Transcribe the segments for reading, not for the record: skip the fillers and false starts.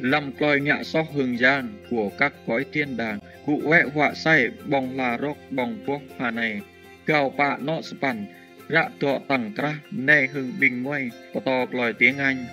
làm còi nhạ so hương giang của các cõi thiên đàng, cụ vẽ họa say bong la rốc bong quốc hà này, gào bạ nọ span, rạ tọa tầng tra, nè hương bình ngoay, có to lòi tiếng Anh.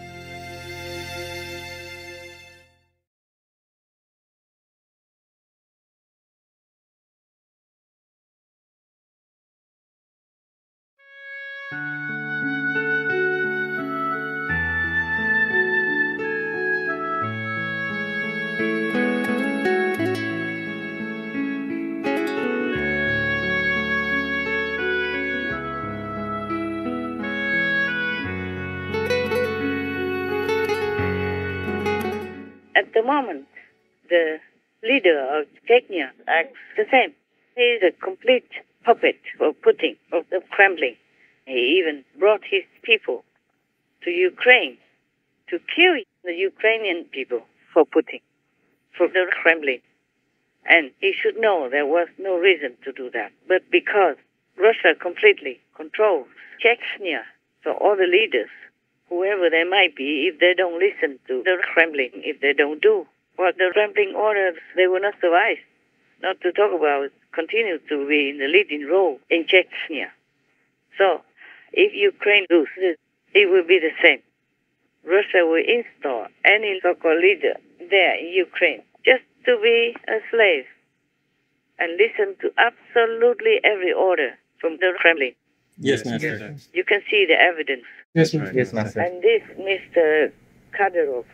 At the moment, the leader of Chechnya acts the same. He is a complete puppet of Putin, of the Kremlin. He even brought his people to Ukraine to kill the Ukrainian people for Putin, for the Kremlin. And he should know there was no reason to do that. But because Russia completely controls Chechnya, so all the leaders, whoever they might be, if they don't listen to the Kremlin, if they don't do what the Kremlin orders, they will not survive. Not to talk about continue to be in the leading role in Chechnya. So, if Ukraine loses, it will be the same. Russia will install any local leader there in Ukraine just to be a slave and listen to absolutely every order from the Kremlin. Yes, Master. You can see the evidence. Yes, yes, Master. And this Mr. Kadyrov,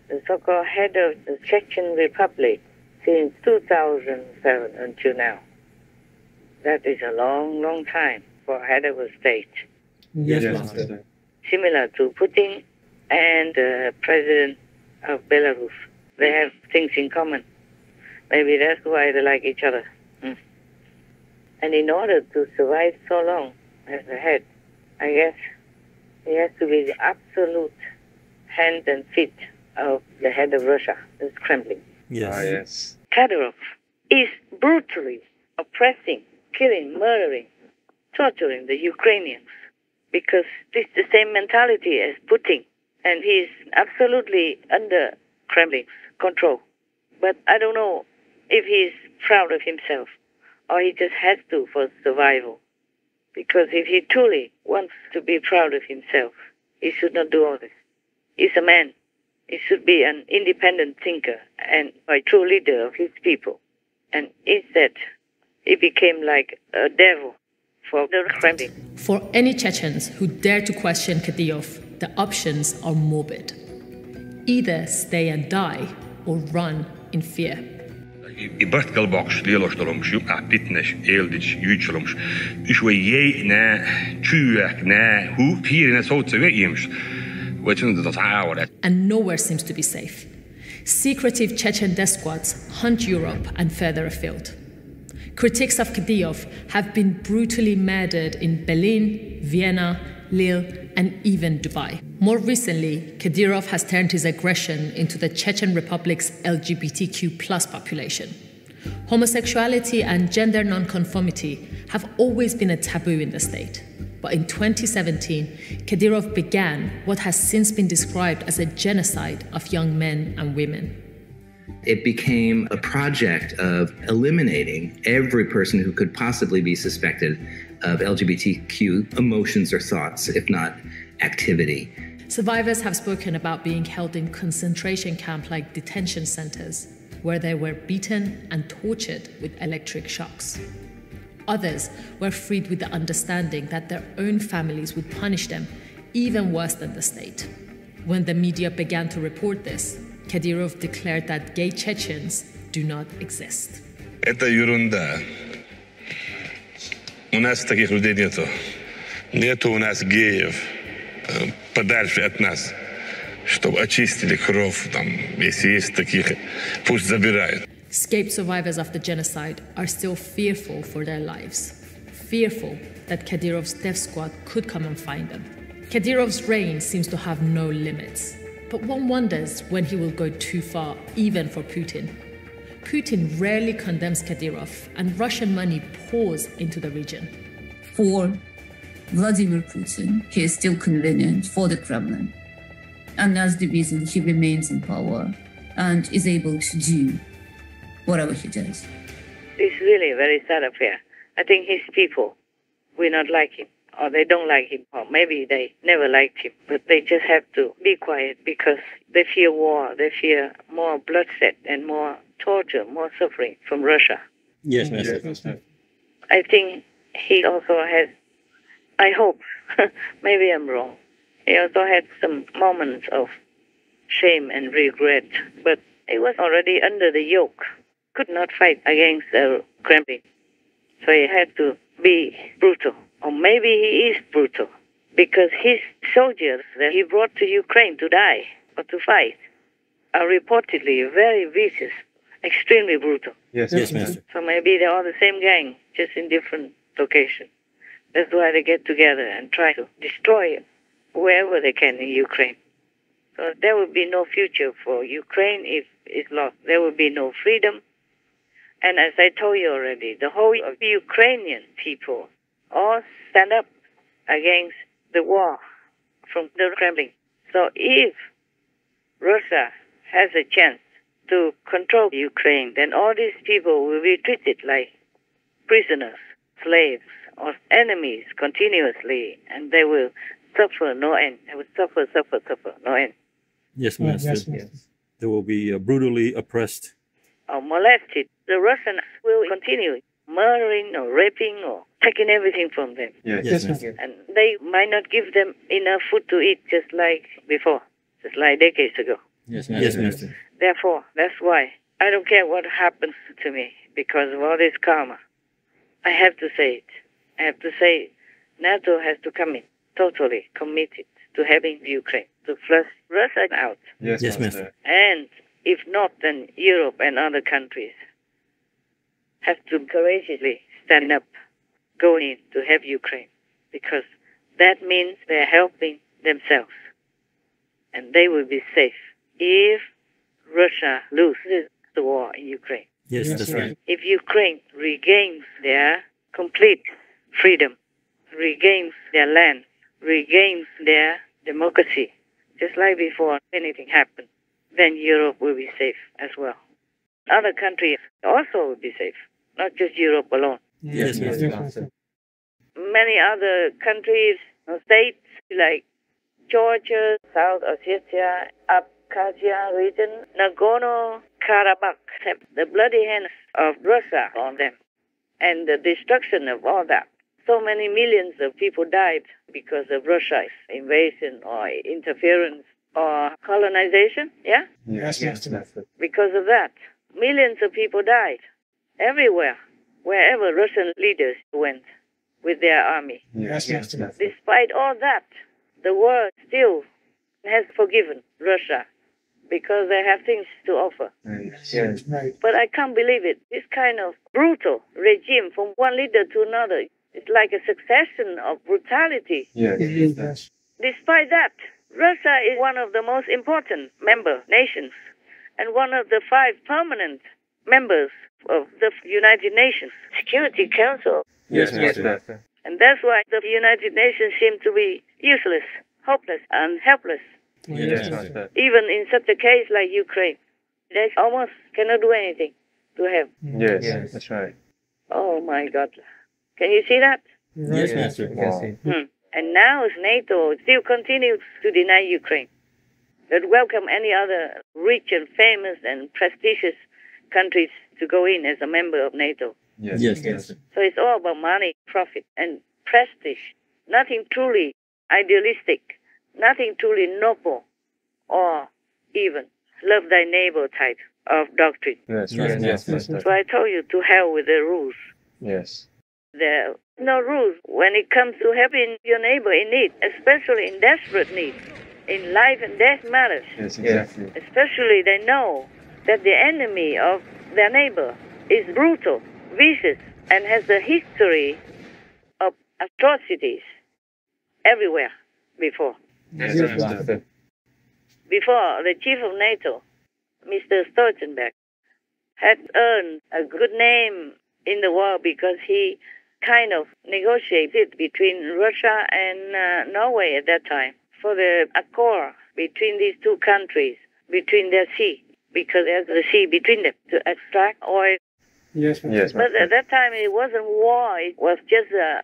the so-called head of the Chechen Republic, since 2007 until now. That is a long, long time for head of a state. Yes, Master. Similar to Putin and the president of Belarus. They have things in common. Maybe that's why they like each other. And in order to survive so long as a head, I guess he has to be the absolute hand and feet of the head of Russia, the Kremlin. Yes. Yes. Kadyrov is brutally oppressing, killing, murdering, torturing the Ukrainians because it's the same mentality as Putin, and he's absolutely under Kremlin's control. But I don't know if he's proud of himself or he just has to for survival. Because if he truly wants to be proud of himself, he should not do all this. He's a man. He should be an independent thinker and a true leader of his people. And instead, he became like a devil for the Kremlin. For any Chechens who dare to question Kadyrov, the options are morbid. Either stay and die or run in fear. I bartkalboks lielostalums, pitnes, eldich, juitsalums. Uswe je na, tjuak na, hoe hier in het soortse weems. Wat je dat houden. And nowhere seems to be safe. Secretive Chechen death squads hunt Europe and further afield. Critics of Kadyrov have been brutally murdered in Berlin, Vienna, Lille, and even Dubai. More recently, Kadyrov has turned his aggression into the Chechen Republic's LGBTQ+ population. Homosexuality and gender nonconformity have always been a taboo in the state. But in 2017, Kadyrov began what has since been described as a genocide of young men and women. It became a project of eliminating every person who could possibly be suspected of LGBTQ emotions or thoughts, if not activity. Survivors have spoken about being held in concentration camp-like detention centers, where they were beaten and tortured with electric shocks. Others were freed with the understanding that their own families would punish them even worse than the state. When the media began to report this, Kadyrov declared that gay Chechens do not exist. Это ерунда. У нас таких людей нету. Нету у нас геев подальше от нас, чтобы очистили кровь. Там, если есть таких, пусть забирают. Escaped survivors of the genocide are still fearful for their lives, fearful that Kadyrov's death squad could come and find them. Kadyrov's reign seems to have no limits, but one wonders when he will go too far, even for Putin. Putin rarely condemns Kadyrov, and Russian money pours into the region. For Vladimir Putin, he is still convenient for the Kremlin. And that's the reason he remains in power and is able to do whatever he does. It's really a very sad affair. I think his people will not like him, or they don't like him, or maybe they never liked him, but they just have to be quiet because they fear war, they fear more bloodshed and more torture, more suffering from Russia. Yes, Master. I think he also has, I hope, maybe I'm wrong, he also had some moments of shame and regret, but he was already under the yoke, could not fight against the Kremlin, so he had to be brutal. Or maybe he is brutal, because his soldiers that he brought to Ukraine to die or to fight are reportedly very vicious, extremely brutal. Yes, Master. So maybe they're all the same gang, just in different locations. That's why they get together and try to destroy wherever they can in Ukraine. So there will be no future for Ukraine if it's lost. There will be no freedom. And as I told you already, the whole of Ukrainian people all stand up against the war from the Kremlin. So if Russia has a chance to control Ukraine, then all these people will be treated like prisoners, slaves, or enemies continuously, and they will suffer no end. They will suffer no end. Yes, Master. They will be brutally oppressed. Or molested. The Russians will continue murdering or raping or taking everything from them. Yes, Master. And they might not give them enough food to eat just like before, just like decades ago. Yes, Master. Therefore, that's why I don't care what happens to me because of all this karma. I have to say it. I have to say NATO has to come in, totally committed to having Ukraine, to flush Russia out. Yes, Master. And if not, then Europe and other countries have to courageously stand up, go in to have Ukraine, because that means they're helping themselves, and they will be safe if Russia loses the war in Ukraine. Yes, that's right. If Ukraine regains their complete freedom, regains their land, regains their democracy, just like before anything happened, then Europe will be safe as well. Other countries also will be safe, not just Europe alone. Yes, Master. Many other countries or states like Georgia, South Ossetia, Abkhazia region, Nagorno-Karabakh have the bloody hands of Russia on them and the destruction of all that. So many millions of people died because of Russia's invasion or interference or colonization, yeah? Yes, Master. Because of that, millions of people died everywhere, wherever Russian leaders went with their army. Yes, Master. Despite all that, the world still has forgiven Russia because they have things to offer. Yes. But I can't believe it. This kind of brutal regime from one leader to another, it's like a succession of brutality. Yes. Despite that, Russia is one of the most important member nations and one of the 5 permanent members of the United Nations Security Council. Yes, Master. And that's why the United Nations seem to be useless, hopeless, and helpless. Yes, Master. Even in such a case like Ukraine, they almost cannot do anything to help. Yes, that's right. Oh my God. Can you see that? Yes, Master. And now NATO still continues to deny Ukraine, that welcome any other rich and famous and prestigious countries to go in as a member of NATO. Yes, Master. So it's all about money, profit, and prestige. Nothing truly idealistic, nothing truly noble, or even love thy neighbor type of doctrine. Yes, Master. So I told you to hell with the rules. Yes. There are no rules when it comes to helping your neighbor in need, especially in desperate need, in life and death matters. Yes, exactly. Especially they know that the enemy of their neighbor is brutal, vicious, and has a history of atrocities everywhere before. Yes, Master. Before, the chief of NATO, Mr. Stoltenberg, had earned a good name in the world because he kind of negotiated between Russia and Norway at that time for the accord between these two countries, between their sea, because there's the sea between them to extract oil. Yes, Yes, But at that time, it wasn't war. It was just a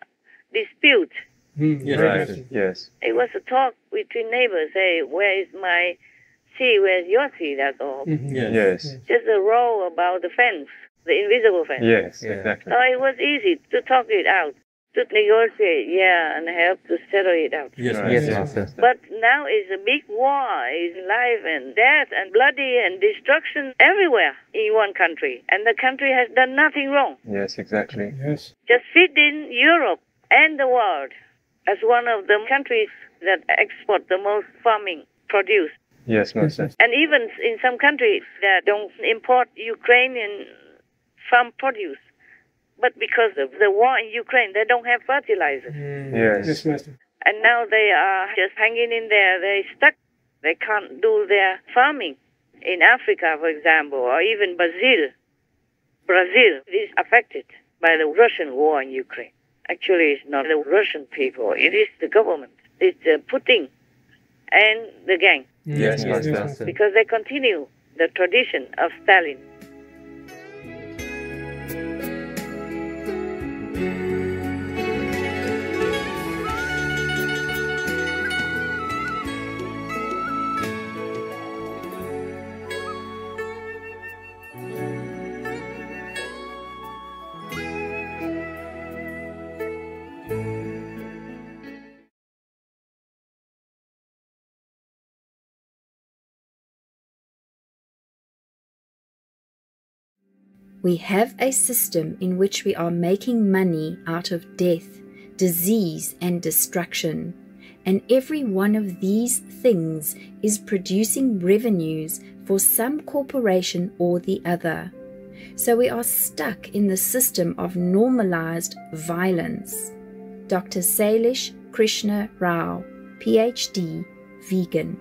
dispute. Yes, right. Yes. It was a talk between neighbors. Hey, where is my sea? Where's your sea? That's all. Yes. Just a row about the fence, the invisible fence. Yes, exactly. So it was easy to talk it out, to negotiate, and help to settle it out. Yes, Right. yes. But now it's a big war. It's life and death and bloody and destruction everywhere in one country. And the country has done nothing wrong. Yes, exactly. Yes. Just fit in Europe and the world as one of the countries that export the most farming produce. Yes, Master. And even in some countries that don't import Ukrainian farm produce. But because of the war in Ukraine, they don't have fertilizer. Yes. Yes, Master. And now they are just hanging in there. They're stuck. They can't do their farming. In Africa, for example, or even Brazil. Brazil is affected by the Russian war in Ukraine. Actually, it's not the Russian people. It is the government. It's Putin and the gang. Yes, Master. Because they continue the tradition of Stalin. We have a system in which we are making money out of death, disease, and destruction, and every one of these things is producing revenues for some corporation or the other. So we are stuck in the system of normalized violence. Dr. Sailesh Krishna Rao, Ph.D., vegan.